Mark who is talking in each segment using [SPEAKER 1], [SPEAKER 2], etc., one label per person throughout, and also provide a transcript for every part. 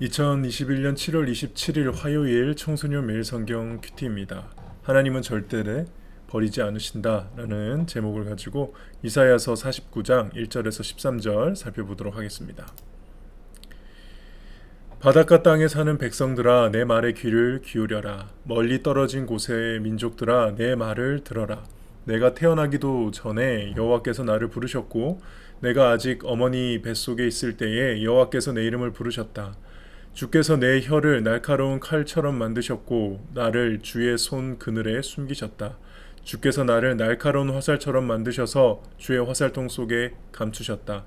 [SPEAKER 1] 2021년 7월 27일 화요일 청소년 매일 성경 큐티입니다. 하나님은 절대 버리지 않으신다 라는 제목을 가지고 이사야서 49장 1절에서 13절 살펴보도록 하겠습니다. 바닷가 땅에 사는 백성들아 내 말에 귀를 기울여라. 멀리 떨어진 곳의 민족들아 내 말을 들어라. 내가 태어나기도 전에 여호와께서 나를 부르셨고 내가 아직 어머니 뱃속에 있을 때에 여호와께서 내 이름을 부르셨다. 주께서 내 혀를 날카로운 칼처럼 만드셨고 나를 주의 손 그늘에 숨기셨다. 주께서 나를 날카로운 화살처럼 만드셔서 주의 화살통 속에 감추셨다.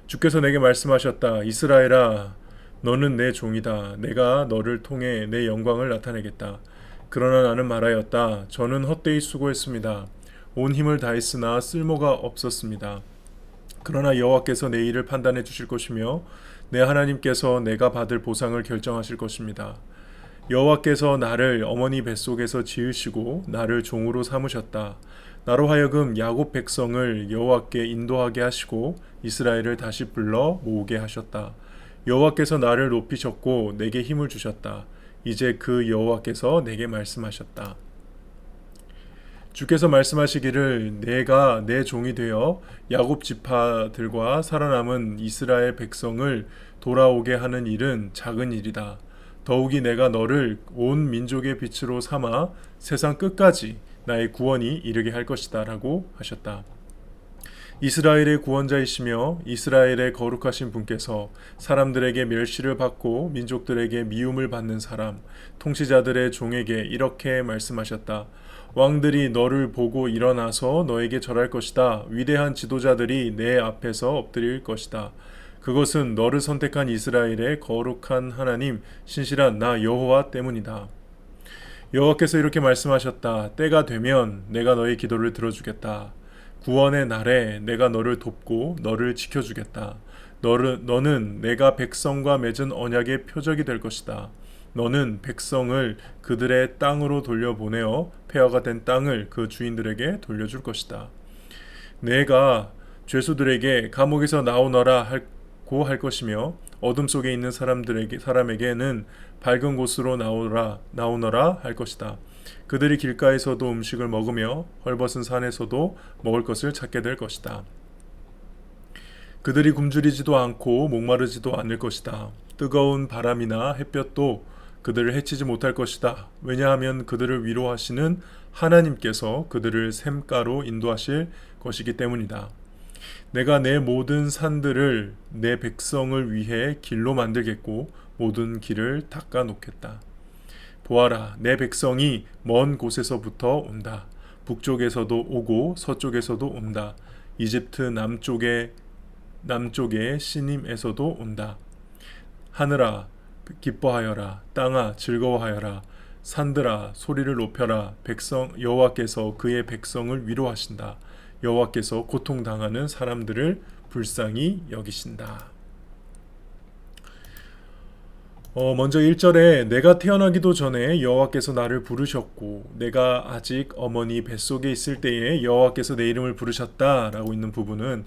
[SPEAKER 1] 주께서 내게 말씀하셨다. 이스라엘아 너는 내 종이다. 내가 너를 통해 내 영광을 나타내겠다. 그러나 나는 말하였다. 저는 헛되이 수고했습니다. 온 힘을 다했으나 쓸모가 없었습니다. 그러나 여호와께서 내 일을 판단해 주실 것이며 내 하나님께서 내가 받을 보상을 결정하실 것입니다. 여호와께서 나를 어머니 뱃속에서 지으시고 나를 종으로 삼으셨다. 나로 하여금 야곱 백성을 여호와께 인도하게 하시고 이스라엘을 다시 불러 모으게 하셨다. 여호와께서 나를 높이셨고 내게 힘을 주셨다. 이제 그 여호와께서 내게 말씀하셨다. 주께서 말씀하시기를 내가 내 종이 되어 야곱 지파들과 살아남은 이스라엘 백성을 돌아오게 하는 일은 작은 일이다. 더욱이 내가 너를 온 민족의 빛으로 삼아 세상 끝까지 나의 구원이 이르게 할 것이다 라고 하셨다. 이스라엘의 구원자이시며 이스라엘의 거룩하신 분께서 사람들에게 멸시를 받고 민족들에게 미움을 받는 사람, 통치자들의 종에게 이렇게 말씀하셨다. 왕들이 너를 보고 일어나서 너에게 절할 것이다. 위대한 지도자들이 내 앞에서 엎드릴 것이다. 그것은 너를 선택한 이스라엘의 거룩한 하나님, 신실한 나 여호와 때문이다. 여호와께서 이렇게 말씀하셨다. 때가 되면 내가 너의 기도를 들어주겠다. 구원의 날에 내가 너를 돕고 너를 지켜주겠다. 너는 내가 백성과 맺은 언약의 표적이 될 것이다. 너는 백성을 그들의 땅으로 돌려보내어 폐허가 된 땅을 그 주인들에게 돌려줄 것이다. 내가 죄수들에게 감옥에서 나오너라 고 할 것이며 어둠 속에 있는 사람에게는 밝은 곳으로 나오너라 할 것이다. 그들이 길가에서도 음식을 먹으며 헐벗은 산에서도 먹을 것을 찾게 될 것이다. 그들이 굶주리지도 않고 목마르지도 않을 것이다. 뜨거운 바람이나 햇볕도 그들을 해치지 못할 것이다. 왜냐하면 그들을 위로하시는 하나님께서 그들을 샘가로 인도하실 것이기 때문이다. 내가 내 모든 산들을 내 백성을 위해 길로 만들겠고 모든 길을 닦아 놓겠다. 보아라, 내 백성이 먼 곳에서부터 온다. 북쪽에서도 오고 서쪽에서도 온다. 이집트 남쪽의 시님에서도 온다. 하늘아 기뻐하여라. 땅아 즐거워하여라. 산들아 소리를 높여라. 여호와께서 그의 백성을 위로하신다. 여호와께서 고통당하는 사람들을 불쌍히 여기신다. 먼저 1절에 내가 태어나기도 전에 여호와께서 나를 부르셨고 내가 아직 어머니 뱃속에 있을 때에 여호와께서 내 이름을 부르셨다 라고 있는 부분은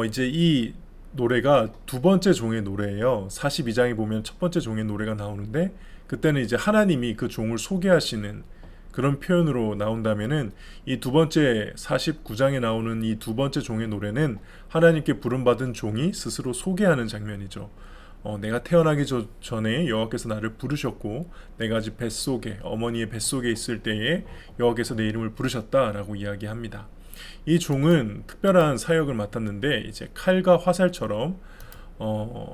[SPEAKER 1] 이제 이 노래가 두 번째 종의 노래예요. 42장에 보면 첫 번째 종의 노래가 나오는데 그때는 이제 하나님이 그 종을 소개하시는 그런 표현으로 나온다면은 이 두 번째 49장에 나오는 이 두 번째 종의 노래는 하나님께 부름받은 종이 스스로 소개하는 장면이죠. 내가 태어나기 전에 여호와께서 나를 부르셨고 내가 아직 어머니의 뱃속에 있을 때에 여호와께서 내 이름을 부르셨다라고 이야기합니다. 이 종은 특별한 사역을 맡았는데 이제 칼과 화살처럼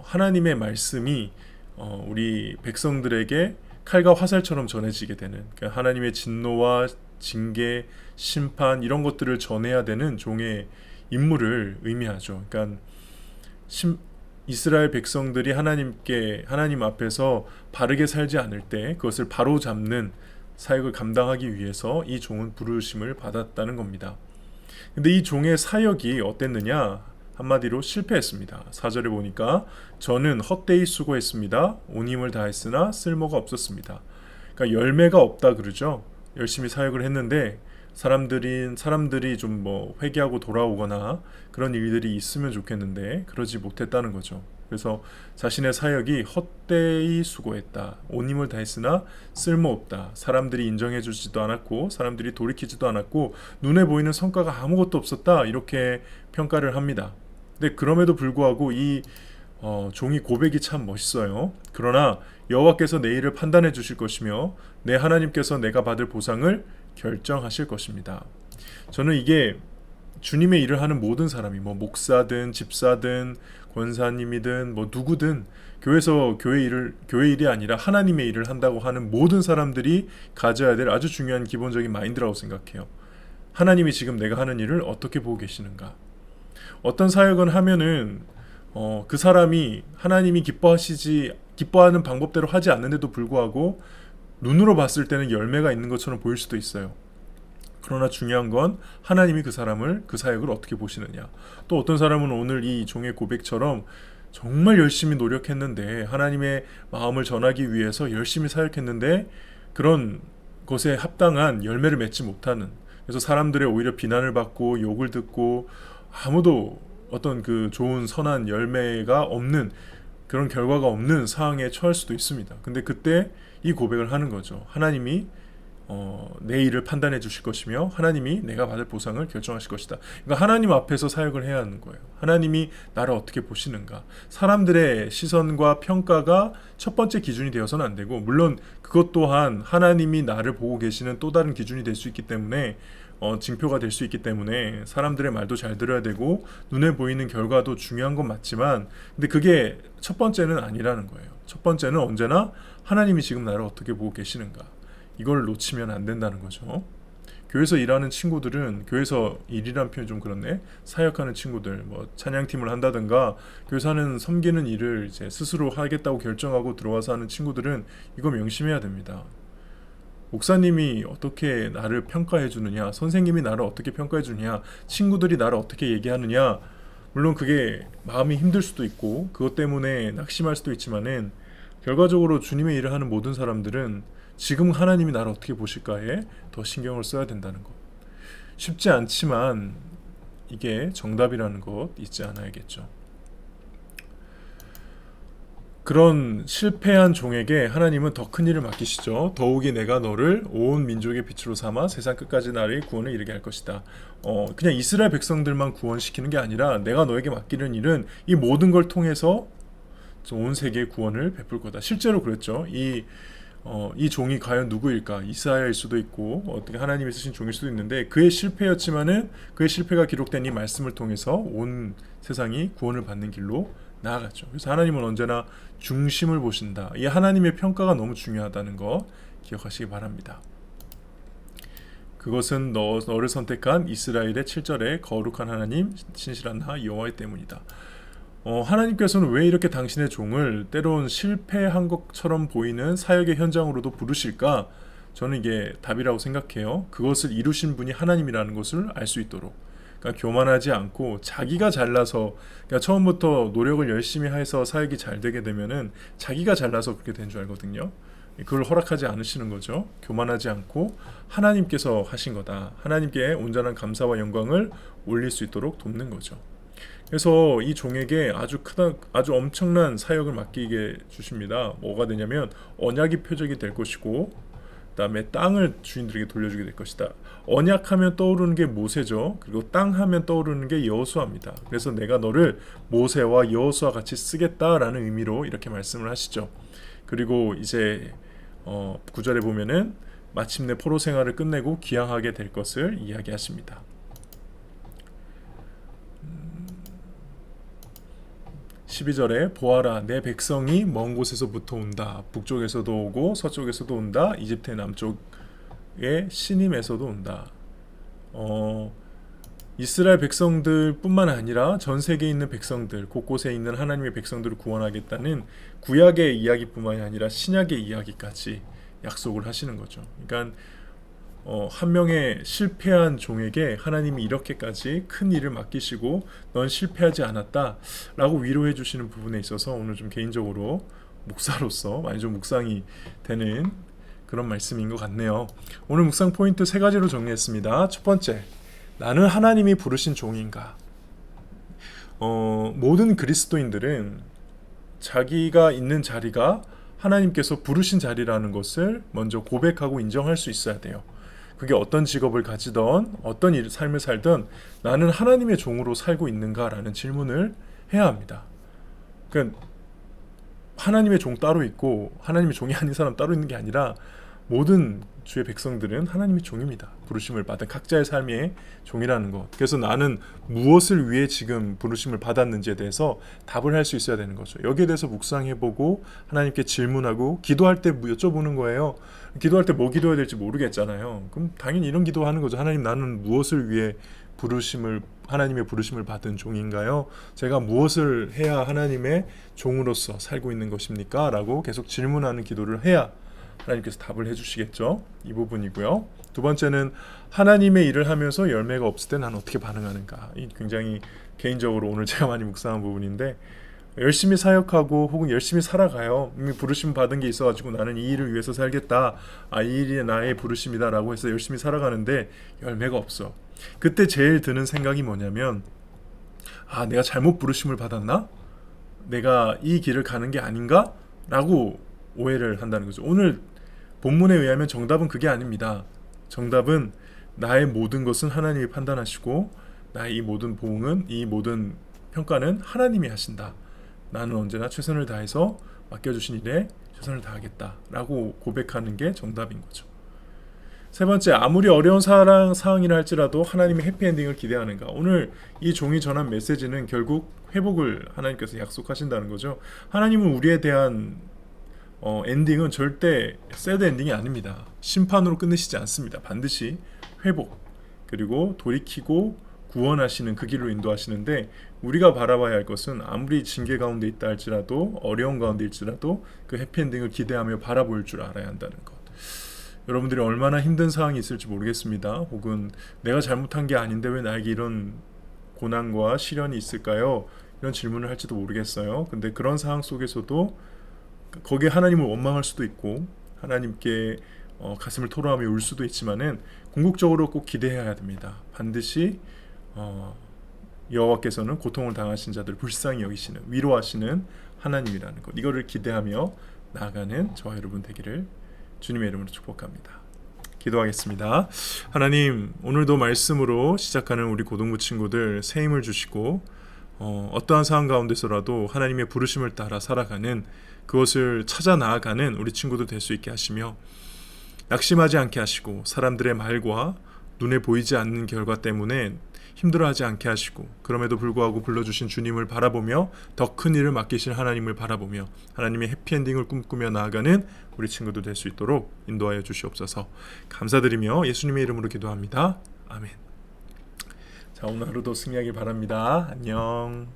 [SPEAKER 1] 하나님의 말씀이 우리 백성들에게 칼과 화살처럼 전해지게 되는, 그러니까 하나님의 진노와 징계, 심판 이런 것들을 전해야 되는 종의 임무를 의미하죠. 그러니까 이스라엘 백성들이 하나님 앞에서 바르게 살지 않을 때 그것을 바로 잡는 사역을 감당하기 위해서 이 종은 부르심을 받았다는 겁니다. 근데 이 종의 사역이 어땠느냐? 한마디로 실패했습니다. 4절에 보니까 저는 헛되이 수고했습니다. 온 힘을 다했으나 쓸모가 없었습니다. 그러니까 열매가 없다 그러죠. 열심히 사역을 했는데 사람들이 좀 회개하고 돌아오거나 그런 일들이 있으면 좋겠는데 그러지 못했다는 거죠. 그래서 자신의 사역이 헛되이 수고했다. 온 힘을 다했으나 쓸모없다. 사람들이 인정해주지도 않았고 사람들이 돌이키지도 않았고 눈에 보이는 성과가 아무것도 없었다. 이렇게 평가를 합니다. 근데 그럼에도 불구하고 이 종이 고백이 참 멋있어요. 그러나 여호와께서 내 일을 판단해 주실 것이며 내 하나님께서 내가 받을 보상을 결정하실 것입니다. 저는 이게 주님의 일을 하는 모든 사람이 목사든 집사든 권사님이든 누구든 교회에서 교회 일이 아니라 하나님의 일을 한다고 하는 모든 사람들이 가져야 될 아주 중요한 기본적인 마인드라고 생각해요. 하나님이 지금 내가 하는 일을 어떻게 보고 계시는가? 어떤 사역은 하면은 그 사람이 하나님이 기뻐하는 방법대로 하지 않는데도 불구하고 눈으로 봤을 때는 열매가 있는 것처럼 보일 수도 있어요. 그러나 중요한 건 하나님이 그 사역을 어떻게 보시느냐. 또 어떤 사람은 오늘 이 종의 고백처럼 정말 열심히 노력했는데 하나님의 마음을 전하기 위해서 열심히 사역했는데 그런 것에 합당한 열매를 맺지 못하는, 그래서 사람들의 오히려 비난을 받고 욕을 듣고 아무도 어떤 그 좋은 선한 열매가 없는, 그런 결과가 없는 상황에 처할 수도 있습니다. 근데 그때 이 고백을 하는 거죠. 하나님이 내 일을 판단해 주실 것이며 하나님이 내가 받을 보상을 결정하실 것이다. 그러니까 하나님 앞에서 사역을 해야 하는 거예요. 하나님이 나를 어떻게 보시는가. 사람들의 시선과 평가가 첫 번째 기준이 되어서는 안 되고, 물론 그것 또한 하나님이 나를 보고 계시는 또 다른 기준이 될 수 있기 때문에 징표가 될 수 있기 때문에 사람들의 말도 잘 들어야 되고 눈에 보이는 결과도 중요한 건 맞지만, 근데 그게 첫 번째는 아니라는 거예요. 첫 번째는 언제나 하나님이 지금 나를 어떻게 보고 계시는가, 이걸 놓치면 안 된다는 거죠. 교회에서 일하는 친구들은, 교회에서 일이란 표현이 좀 그렇네, 사역하는 친구들, 찬양팀을 한다든가 교회에서 하는 섬기는 일을 이제 스스로 하겠다고 결정하고 들어와서 하는 친구들은 이거 명심해야 됩니다. 목사님이 어떻게 나를 평가해 주느냐, 선생님이 나를 어떻게 평가해 주느냐, 친구들이 나를 어떻게 얘기하느냐, 물론 그게 마음이 힘들 수도 있고 그것 때문에 낙심할 수도 있지만은 결과적으로 주님의 일을 하는 모든 사람들은 지금 하나님이 나를 어떻게 보실까에 더 신경을 써야 된다는 것. 쉽지 않지만 이게 정답이라는 것 잊지 않아야겠죠. 그런 실패한 종에게 하나님은 더 큰 일을 맡기시죠. 더욱이 내가 너를 온 민족의 빛으로 삼아 세상 끝까지 나를 구원을 이루게 할 것이다. 그냥 이스라엘 백성들만 구원시키는 게 아니라 내가 너에게 맡기는 일은 이 모든 걸 통해서 온 세계의 구원을 베풀 거다. 실제로 그랬죠. 이 종이 과연 누구일까? 이사야일 수도 있고 어떻게 하나님이 쓰신 종일 수도 있는데, 그의 실패였지만은 그의 실패가 기록된 이 말씀을 통해서 온 세상이 구원을 받는 길로 나아갔죠. 그래서 하나님은 언제나 중심을 보신다. 이 하나님의 평가가 너무 중요하다는 거 기억하시기 바랍니다. 그것은 너를 선택한 이스라엘의 7절에 거룩한 하나님 신실한 나 여호와의 때문이다. 하나님께서는 왜 이렇게 당신의 종을 때론 실패한 것처럼 보이는 사역의 현장으로도 부르실까? 저는 이게 답이라고 생각해요. 그것을 이루신 분이 하나님이라는 것을 알 수 있도록. 그러니까 교만하지 않고 자기가 잘나서, 그러니까 처음부터 노력을 열심히 해서 사역이 잘 되게 되면은 자기가 잘나서 그렇게 된 줄 알거든요. 그걸 허락하지 않으시는 거죠. 교만하지 않고 하나님께서 하신 거다. 하나님께 온전한 감사와 영광을 올릴 수 있도록 돕는 거죠. 그래서 이 종에게 아주 엄청난 사역을 맡기게 주십니다. 뭐가 되냐면 언약이 표적이 될 것이고, 그다음에 땅을 주인들에게 돌려주게 될 것이다. 언약하면 떠오르는 게 모세죠. 그리고 땅 하면 떠오르는 게 여호수아입니다. 그래서 내가 너를 모세와 여호수아 같이 쓰겠다라는 의미로 이렇게 말씀을 하시죠. 그리고 이제 9절에 보면은 마침내 포로 생활을 끝내고 귀향하게 될 것을 이야기하십니다. 12절에 보아라 내 백성이 먼 곳에서부터 온다. 북쪽에서도 오고 서쪽에서도 온다. 이집트의 남쪽의 시님에서도 온다. 이스라엘 백성들 뿐만 아니라 전 세계에 있는 백성들, 곳곳에 있는 하나님의 백성들을 구원하겠다는 구약의 이야기뿐만이 아니라 신약의 이야기까지 약속을 하시는 거죠. 그러니까 한 명의 실패한 종에게 하나님이 이렇게까지 큰 일을 맡기시고 넌 실패하지 않았다 라고 위로해 주시는 부분에 있어서 오늘 좀 개인적으로 목사로서 많이 좀 묵상이 되는 그런 말씀인 것 같네요. 오늘 묵상 포인트 3가지로 정리했습니다. 첫 번째, 나는 하나님이 부르신 종인가? 모든 그리스도인들은 자기가 있는 자리가 하나님께서 부르신 자리라는 것을 먼저 고백하고 인정할 수 있어야 돼요. 그게 어떤 직업을 가지던 어떤 삶을 살든 나는 하나님의 종으로 살고 있는가라는 질문을 해야 합니다. 그러니까 하나님의 종 따로 있고 하나님의 종이 아닌 사람 따로 있는 게 아니라 모든 주의 백성들은 하나님의 종입니다. 부르심을 받은 각자의 삶의 종이라는 것. 그래서 나는 무엇을 위해 지금 부르심을 받았는지에 대해서 답을 할 수 있어야 되는 거죠. 여기에 대해서 묵상해보고 하나님께 질문하고 기도할 때 여쭤보는 거예요. 기도할 때 뭐 기도해야 될지 모르겠잖아요. 그럼 당연히 이런 기도하는 거죠. 하나님, 나는 무엇을 위해 하나님의 부르심을 받은 종인가요? 제가 무엇을 해야 하나님의 종으로서 살고 있는 것입니까? 라고 계속 질문하는 기도를 해야 하나님께서 답을 해주시겠죠. 이 부분이고요. 두 번째는 하나님의 일을 하면서 열매가 없을 때 나는 어떻게 반응하는가. 이 굉장히 개인적으로 오늘 제가 많이 묵상한 부분인데, 열심히 사역하고 혹은 열심히 살아가요. 이미 부르심 받은 게 있어가지고 나는 이 일을 위해서 살겠다. 이 일이 나의 부르심이다라고 해서 열심히 살아가는데 열매가 없어. 그때 제일 드는 생각이 뭐냐면, 내가 잘못 부르심을 받았나? 내가 이 길을 가는 게 아닌가? 라고 오해를 한다는 거죠. 오늘 본문에 의하면 정답은 그게 아닙니다. 정답은 나의 모든 것은 하나님이 판단하시고 나의 이 모든 보응은, 이 모든 평가는 하나님이 하신다. 나는 언제나 최선을 다해서 맡겨주신 일에 최선을 다하겠다 라고 고백하는 게 정답인 거죠. 세 번째, 아무리 어려운 상황이라 할지라도 하나님의 해피엔딩을 기대하는가. 오늘 이 종이 전한 메시지는 결국 회복을 하나님께서 약속하신다는 거죠. 하나님은 우리에 대한 엔딩은 절대 새드 엔딩이 아닙니다. 심판으로 끝내시지 않습니다. 반드시 회복, 그리고 돌이키고 구원하시는 그 길로 인도하시는데, 우리가 바라봐야 할 것은 아무리 징계 가운데 있다 할지라도, 어려운 가운데 있지라도 그 해피엔딩을 기대하며 바라볼 줄 알아야 한다는 것. 여러분들이 얼마나 힘든 상황이 있을지 모르겠습니다. 혹은 내가 잘못한 게 아닌데 왜 나에게 이런 고난과 시련이 있을까요? 이런 질문을 할지도 모르겠어요. 근데 그런 상황 속에서도 거기에 하나님을 원망할 수도 있고 하나님께 가슴을 토로하며 울 수도 있지만은 궁극적으로 꼭 기대해야 됩니다. 반드시 여호와께서는 고통을 당하신 자들을 불쌍히 여기시는, 위로하시는 하나님이라는 것, 이거를 기대하며 나아가는 저와 여러분 되기를 주님의 이름으로 축복합니다. 기도하겠습니다. 하나님, 오늘도 말씀으로 시작하는 우리 고등부 친구들 새 힘을 주시고 어떠한 상황 가운데서라도 하나님의 부르심을 따라 살아가는, 그것을 찾아 나아가는 우리 친구들 될 수 있게 하시며, 낙심하지 않게 하시고 사람들의 말과 눈에 보이지 않는 결과 때문에 힘들어하지 않게 하시고, 그럼에도 불구하고 불러주신 주님을 바라보며 더 큰 일을 맡기실 하나님을 바라보며 하나님의 해피엔딩을 꿈꾸며 나아가는 우리 친구들 될 수 있도록 인도하여 주시옵소서. 감사드리며 예수님의 이름으로 기도합니다. 아멘. 자, 오늘 하루도 승리하길 바랍니다. 안녕.